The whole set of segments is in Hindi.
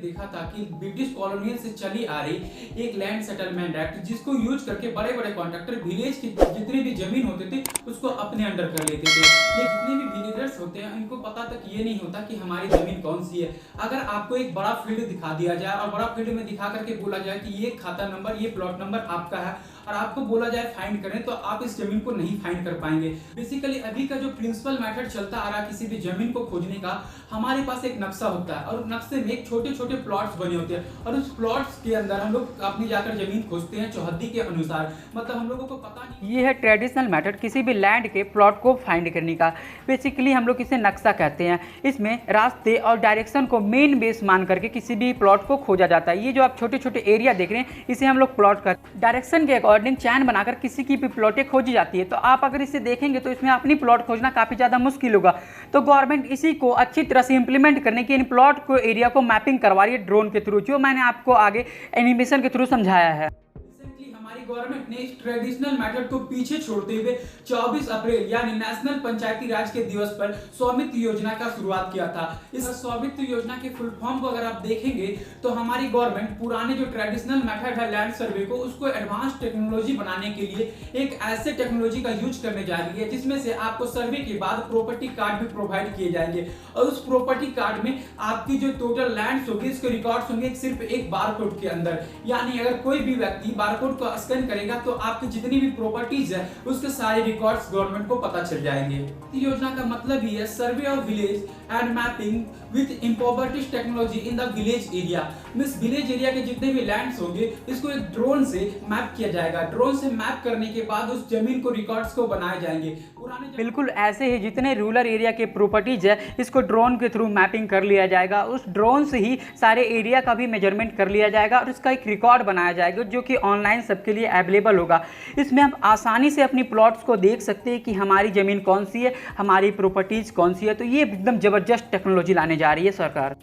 देखा था कि ब्रिटिश कॉलोनियल से चली आ रही एक लैंड सेटलमेंट एक्ट, जिसको यूज करके बड़े बड़े कॉन्ट्रैक्टर विलेज की जितनी भी जमीन होते थे उसको अपने अंडर कर लेते थे। ये जितने भी विलेजर्स होते हैं इनको पता तक ये नहीं होता कि हमारी जमीन कौन सी है। अगर आपको एक बड़ा फील्ड दिखा दिया जाए और बड़ा फील्ड में दिखा करके बोला जाए कि ये खाता नंबर, ये प्लॉट नंबर आपका है, और आपको बोला जाए फाइंड करें, तो आप इस जमीन को नहीं फाइंड कर पाएंगे। बेसिकली अभी का जो प्रिंसिपल मेथड चलता आ रहा है किसी भी जमीन को खोजने का, हमारे पास एक नक्शा होता है और नक्शे में छोटे छोटे प्लॉट्स बने होते हैं और उस प्लॉट्स के अंदर हम लोग अपनी जाकर जमीन खोजते हैं चौहद्दी के अनुसार। मतलब हम लोगों को पता नहीं। ये है ट्रेडिशनल मेथड किसी भी लैंड के प्लॉट को फाइंड करने का। बेसिकली हम लोग इसे नक्शा कहते हैं। इसमें रास्ते और डायरेक्शन को मेन बेस मान करके किसी भी प्लॉट को खोजा जाता है। ये जो आप छोटे छोटे एरिया देख रहे हैं इसे हम लोग प्लॉट का डायरेक्शन के अकॉर्डिंग चैन बनाकर किसी की भी प्लॉटें खोजी जाती है। तो आप अगर इसे देखेंगे तो इसमें अपनी प्लॉट खोजना काफ़ी ज़्यादा मुश्किल होगा। तो गवर्नमेंट इसी को अच्छी तरह से इंप्लीमेंट करने के इन प्लॉट को एरिया को मैपिंग करवा रही है ड्रोन के थ्रू, जो मैंने आपको आगे एनिमेशन के थ्रू समझाया है। हमारी गवर्नमेंट ने इस ट्रेडिशनल मेथड को पीछे छोड़ते हुए 24 अप्रैल यानी नेशनल पंचायती राज के दिवस पर स्वामित्व योजना का शुरुआत किया था। इस स्वामित्व योजना के फुल फॉर्म को अगर आप देखेंगे तो हमारी गवर्नमेंट पुराने जो ट्रेडिशनल मेथड है लैंड सर्वे को, उसको एडवांस टेक्नोलॉजी बनाने के लिए एक ऐसे टेक्नोलॉजी का यूज करने जा रही है जिसमें से आपको सर्वे के बाद प्रॉपर्टी कार्ड भी प्रोवाइड किए जाएंगे और उस प्रॉपर्टी कार्ड में आपकी जो टोटल लैंड होगी इसके रिकॉर्ड्स होंगे सिर्फ एक बारकोड के अंदर। यानी अगर कोई भी व्यक्ति बारकोड को स्कैन करेगा तो आपकी जितनी भी प्रॉपर्टीज है उसके सारे रिकॉर्ड्स गवर्नमेंट को पता चल जाएंगे। योजना का मतलब ही है survey of village and mapping with improvised technology in the village area. Means village area के जितने भी लैंड्स होंगे इसको एक ड्रोन से मैप किया जाएगा। ड्रोन से मैप करने के बाद उस जमीन को रिकॉर्ड्स को बनाए जाएंगे। बिल्कुल ऐसे ही जितने रूरल एरिया के प्रॉपर्टीज है इसको ड्रोन के थ्रू मैपिंग कर लिया जाएगा। उस ड्रोन से ही सारे एरिया का भी मेजरमेंट कर लिया जाएगा और उसका एक रिकॉर्ड बनाया जाएगा जो कि ऑनलाइन सबके लिए अवेलेबल होगा। इसमें हम आसानी से अपनी प्लॉट्स को देख सकते हैं कि हमारी ज़मीन कौन सी है, हमारी प्रॉपर्टीज़ कौन सी है। तो ये एकदम ज़बरदस्त टेक्नोलॉजी लाने जा रही है सरकार।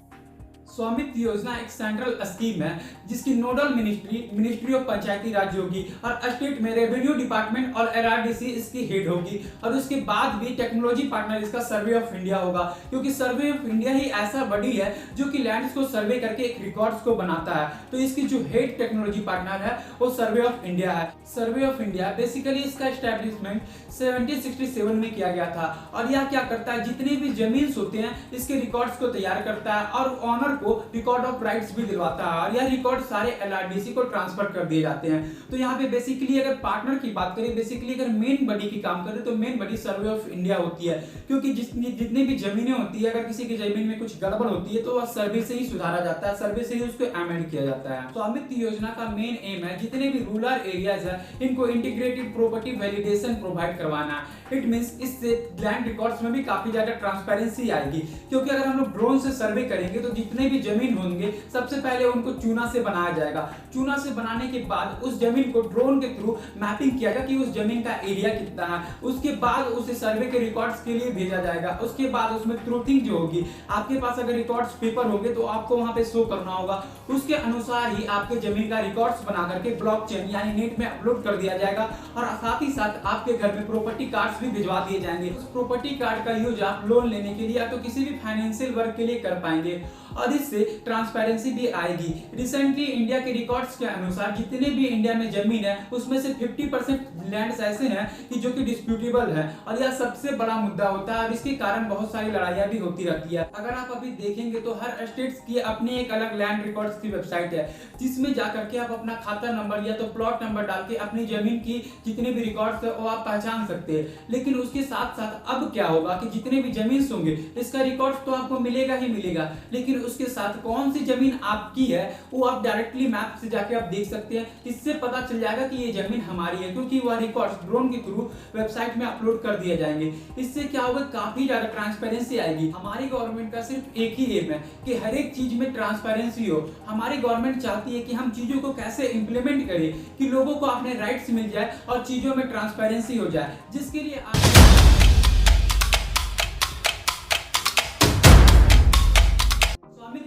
स्वामित्व योजना एक सेंट्रल स्कीम है जिसकी नोडल मिनिस्ट्री ऑफ पंचायती राज होगी और स्टेट में रेवेन्यू डिपार्टमेंट और एलआरडीसी इसकी हेड होगी। और उसके बाद भी टेक्नोलॉजी पार्टनर इसका सर्वे ऑफ इंडिया होगा, क्योंकि सर्वे ऑफ इंडिया ही ऐसा बॉडी है जो कि लैंड्स को सर्वे करके एक रिकॉर्ड्स को बनाता है। तो इसकी जो हेड टेक्नोलॉजी पार्टनर है वो सर्वे ऑफ इंडिया है। सर्वे ऑफ इंडिया बेसिकली इसका एस्टेब्लिशमेंट 1767 में किया गया था और यह क्या करता है, जितनी भी जमीन होते हैं इसके रिकॉर्ड्स को तैयार करता है और ऑनर को रिकॉर्ड ऑफ राइट्स भी दिलवाता है और यह रिकॉर्ड सारे एलआरडीसी को ट्रांसफर कर दिए जाते हैं। तो यहाँ पे बेसिकली अगर पार्टनर की बात करें, बेसिकली अगर मेन बॉडी की काम करें तो main body survey of India होती है, क्योंकि जितनी भी जमीनें होती है अगर किसी की जमीन में कुछ गड़बड़ होती है तो वह सर्वे से ही सुधारा जाता है, सर्वे से ही उसको अमेंड किया जाता है। स्वामित्व योजना का मेन एम है जितने भी रूरल एरियाज है इनको इंटीग्रेटेड प्रॉपर्टी वैलिडेशन प्रोवाइड करवाना। इट मींस इससे लैंड रिकॉर्ड्स में भी काफी ज्यादा ट्रांसपेरेंसी आएगी, क्योंकि अगर हम लोग ड्रोन से सर्वे करेंगे तो जितने भी जमीन होंगे सबसे पहले उनको चूना से बनाया जाएगा। चूना से बनाने के बाद उस जमीन को ड्रोन के थ्रू मैपिंग किया जाएगा कि उस जमीन का एरिया कितना है। उसके बाद उसे सर्वे के रिकॉर्ड्स के लिए भेजा जाएगा। उसके बाद उसमें ट्रूथिंग जो होगी, आपके पास अगर रिकॉर्ड्स पेपर होंगे तो आपको वहां पे शो करना होगा, उसके अनुसार ही आपके जमीन का रिकॉर्ड्स बना करके ब्लॉकचेन यानी नेट में अपलोड कर दिया जाएगा और साथ ही साथ आपके घर में प्रॉपर्टी कार्ड्स भी भिजवा दिए जाएंगे। उस प्रॉपर्टी कार्ड का यूज आप लोन लेने के लिए या तो किसी भी फाइनेंशियल वर्क के लिए कर पाएंगे और इससे ट्रांसपेरेंसी भी आएगी। रिसेंटली इंडिया के रिकॉर्ड्स के अनुसार जितने भी इंडिया में जमीन है उसमें से 50% लैंड्स ऐसे हैं कि जो कि डिस्प्यूटेबल है और यह सबसे बड़ा मुद्दा होता है और इसके कारण बहुत सारी लड़ाइयां भी होती रहती है। अगर आप अभी देखेंगे तो हर स्टेट्स की अपनी एक अलग लैंड रिकॉर्ड्स की वेबसाइट है जिसमें जाकर के आप अपना खाता नंबर या तो प्लॉट नंबर डाल के अपनी जमीन की जितने भी रिकॉर्ड्स है वो आप पहचान सकते हैं। लेकिन उसके साथ साथ अब क्या होगा कि जितने भी जमीन होंगे इसका रिकॉर्ड तो आपको मिलेगा ही मिलेगा, लेकिन उसके साथ कौन सी जमीन आपकी है वो आप डायरेक्टली मैप से जाके आप देख सकते हैं। इससे पता चल जाएगा कि ये जमीन हमारी है, क्योंकि वह रिकॉर्ड्स ड्रोन के थ्रू वेबसाइट में अपलोड कर दिए जाएंगे। इससे क्या होगा, काफी ज्यादा ट्रांसपेरेंसी आएगी। हमारी गवर्नमेंट का सिर्फ एक ही एम है कि हर एक चीज में ट्रांसपेरेंसी हो। हमारी गवर्नमेंट चाहती है कि हम चीजों को कैसे इंप्लीमेंट करें कि लोगों को अपने राइट्स मिल जाए और चीजों में ट्रांसपेरेंसी हो जाए, जिसके लिए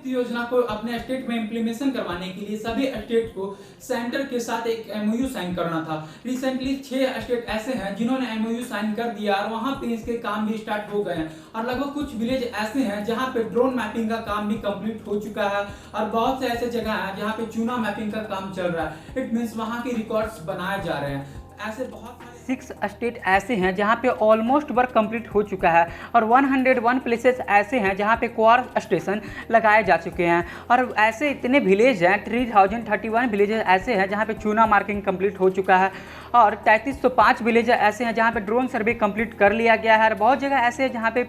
योजना को अपने स्टेट में इम्प्लीमेशन करवाने के लिए सभी स्टेट को सेंटर के साथ एक एमओयू साइन करना था। रिसेंटली 6 स्टेट ऐसे हैं जिन्होंने एमओयू साइन कर दिया और वहां पे इसके काम भी स्टार्ट हो गए हैं और लगभग कुछ विलेज ऐसे हैं जहां पे ड्रोन मैपिंग का काम भी कंप्लीट हो चुका है और बहुत से ऐसे जगह हैं जहां पे चूना मैपिंग का काम चल रहा है। इट मींस वहां के रिकॉर्ड्स बनाए जा रहे हैं। ऐसे बहुत 6 स्टेट ऐसे हैं जहां पे ऑलमोस्ट वर्क कंप्लीट हो चुका है और 101 प्लेसेस ऐसे हैं जहां पे क्वार स्टेशन लगाए जा चुके हैं और ऐसे इतने विलेज हैं 3031 विलेजेस ऐसे हैं जहां पे चूना मार्किंग कंप्लीट हो चुका है और 3305 विलेज ऐसे हैं जहां पे ड्रोन सर्वे कंप्लीट कर लिया गया है और बहुत जगह ऐसे हैं जहां पे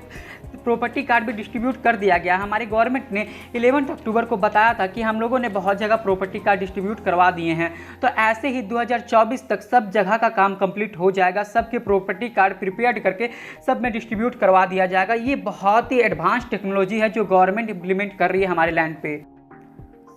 प्रॉपर्टी कार्ड भी डिस्ट्रीब्यूट कर दिया गया। हमारी गवर्नमेंट ने 11 अक्टूबर को बताया था कि हम लोगों ने बहुत जगह प्रॉपर्टी कार्ड डिस्ट्रीब्यूट करवा दिए हैं, तो ऐसे ही 2024 तक सब जगह का काम कंप्लीट हो जाएगा। सबके प्रॉपर्टी कार्ड प्रिपेयर करके सब में डिस्ट्रीब्यूट करवा दिया जाएगा। ये बहुत ही एडवांस टेक्नोलॉजी है जो गवर्नमेंट इंप्लीमेंट कर रही है हमारे लैंड पे।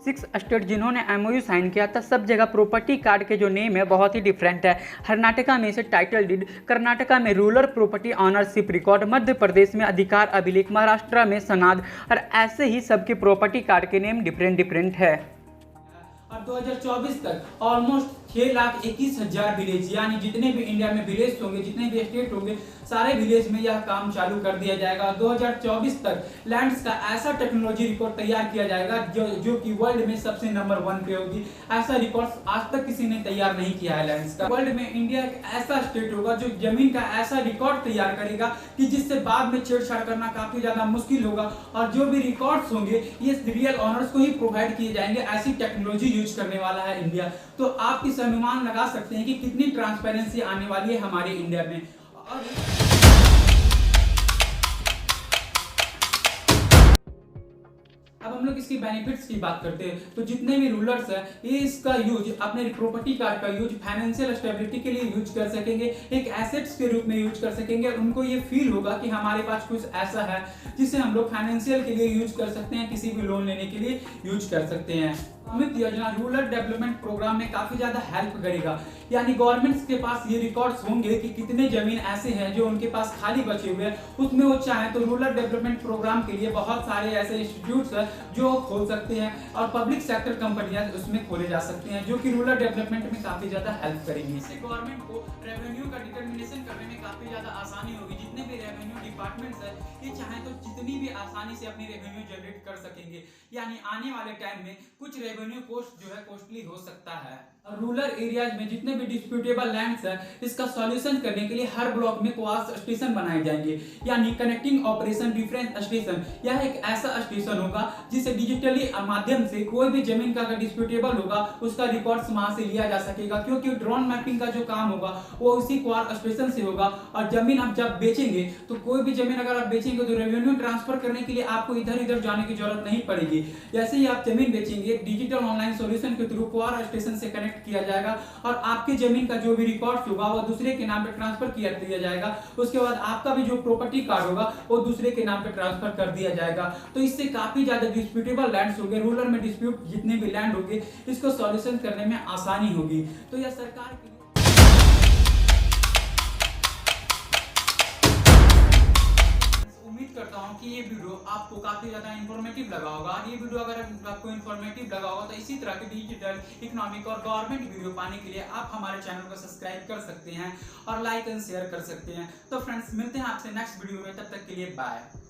6 स्टेट जिन्होंने एमओयू साइन किया था सब जगह प्रॉपर्टी कार्ड के जो नेम है बहुत ही डिफरेंट है। कर्नाटका में इसे टाइटल डीड, कर्नाटका में rural property ownership record, Madhya Pradesh में अधिकार अभिलेख, महाराष्ट्र में सनाद और ऐसे ही सबके प्रॉपर्टी कार्ड के नेम डिफरेंट है। और 2024 तक ऑलमोस्ट 6,21,000 विलेज यानी जितने भी इंडिया में विलेज होंगे, जितने भी स्टेट होंगे, सारे विलेज में यह काम चालू कर दिया जाएगा। 2024 तक लैंड्स का ऐसा टेक्नोलॉजी रिकॉर्ड तैयार किया जाएगा जो कि वर्ल्ड में सबसे नंबर 1 पे होगी। ऐसा रिकॉर्ड आज तक किसी ने तैयार नहीं किया है लैंड्स का। वर्ल्ड में इंडिया एक ऐसा स्टेट होगा जो जमीन का ऐसा रिकॉर्ड तैयार करेगा कि जिससे बाद में छेड़छाड़ करना काफी ज्यादा मुश्किल होगा और जो भी रिकॉर्ड्स होंगे ये रियल ऑनर्स को ही प्रोवाइड किए जाएंगे। ऐसी टेक्नोलॉजी यूज करने वाला है इंडिया। तो आप इस अनुमान लगा सकते हैं कि कितनी ट्रांसपेरेंसी आने वाली है हमारे इंडिया में। अब हम लोग इसकी बेनिफिट्स की बात करते हैं तो जितने भी रूलर्स हैं ये इसका यूज अपने प्रॉपर्टी कार्ड का यूज फाइनेंशियल स्टेबिलिटी के लिए यूज कर सकेंगे, एक एसेट्स के रूप में यूज कर सकेंगे और उनको ये फील होगा कि हमारे पास कुछ ऐसा है जिसे हम लोग फाइनेंशियल के लिए यूज कर सकते हैं, किसी भी लोन लेने के लिए यूज कर सकते हैं। अमित योजना रूरल डेवलपमेंट प्रोग्राम में काफी ज्यादा हेल्प करेगा, यानी गवर्नमेंट्स के पास ये रिकॉर्ड्स होंगे कि कितने जमीन ऐसे हैं जो उनके पास खाली बचे हुए हैं, उसमें वो चाहे तो रूरल डेवलपमेंट प्रोग्राम के लिए बहुत सारे ऐसे इंस्टीट्यूट्स हैं जो खोल सकते हैं और पब्लिक सेक्टर कंपनियां उसमें खोले जा सकते हैं जो कि रूरल डेवलपमेंट में काफी ज्यादा हेल्प करेंगी। इससे गवर्नमेंट को रेवेन्यू का डिटर्मिनेशन करने में काफी ज्यादा आसानी होगी। जितने भी रेवेन्यू डिपार्टमेंट्स है ये चाहे तो जितनी भी आसानी से अपनी रेवेन्यू जनरेट कर सकेंगे, यानी आने वाले टाइम में कुछ रेवेन्यू कॉस्ट जो है कॉस्टली हो सकता है। रूरल एरियाज में जितने भी डिस्प्यूटेबल लैंड्स है इसका सॉल्यूशन करने के लिए हर ब्लॉक में क्वास स्टेशन बनाए जाएंगे, यानी कनेक्टिंग ऑपरेशन डिफरेंस स्टेशन। यह एक ऐसा स्टेशन होगा जिसे डिजिटली माध्यम से कोई भी जमीन का अगर डिस्प्यूटेबल होगा उसका रिकॉर्ड्स वहां से लिया जा सकेगा, क्योंकि ड्रोन मैपिंग का जो काम होगा वो उसी क्वार स्टेशन से होगा। और जमीन आप जब बेचेंगे तो कोई भी जमीन अगर आप बेचेंगे तो रेवेन्यू ट्रांसफर करने के लिए आपको इधर जाने की जरूरत नहीं पड़ेगी। जैसे ही आप जमीन बेचेंगे डिजिटल ऑनलाइन सॉल्यूशन के थ्रू क्वार स्टेशन से कनेक्ट किया जाएगा और आपकी जमीन का जो भी रिकॉर्ड होगा वो दूसरे के नाम पे ट्रांसफर किया दिया जाएगा। उसके बाद आपका भी जो प्रॉपर्टी कार्ड होगा वो दूसरे के नाम पे ट्रांसफर कर दिया जाएगा। तो इससे काफी ज्यादा डिस्प्यूटेबल लैंड्स होंगे, रूरल में डिस्प्यूट जितने भी लैंड होंगे इसको सॉल्यूशन करने में आसानी होगी। तो यह सरकार की करता हूं कि ये वीडियो आपको काफी ज्यादा इंफॉर्मेटिव लगा होगा। ये वीडियो अगर आपको इंफॉर्मेटिव लगा होगा तो इसी तरह के डिजिटल इकोनॉमिक और गवर्नमेंट वीडियो पाने के लिए आप हमारे चैनल को सब्सक्राइब कर सकते हैं और लाइक एंड शेयर कर सकते हैं। तो फ्रेंड्स मिलते हैं आपसे नेक्स्ट वीडियो में, तब तक के लिए बाय।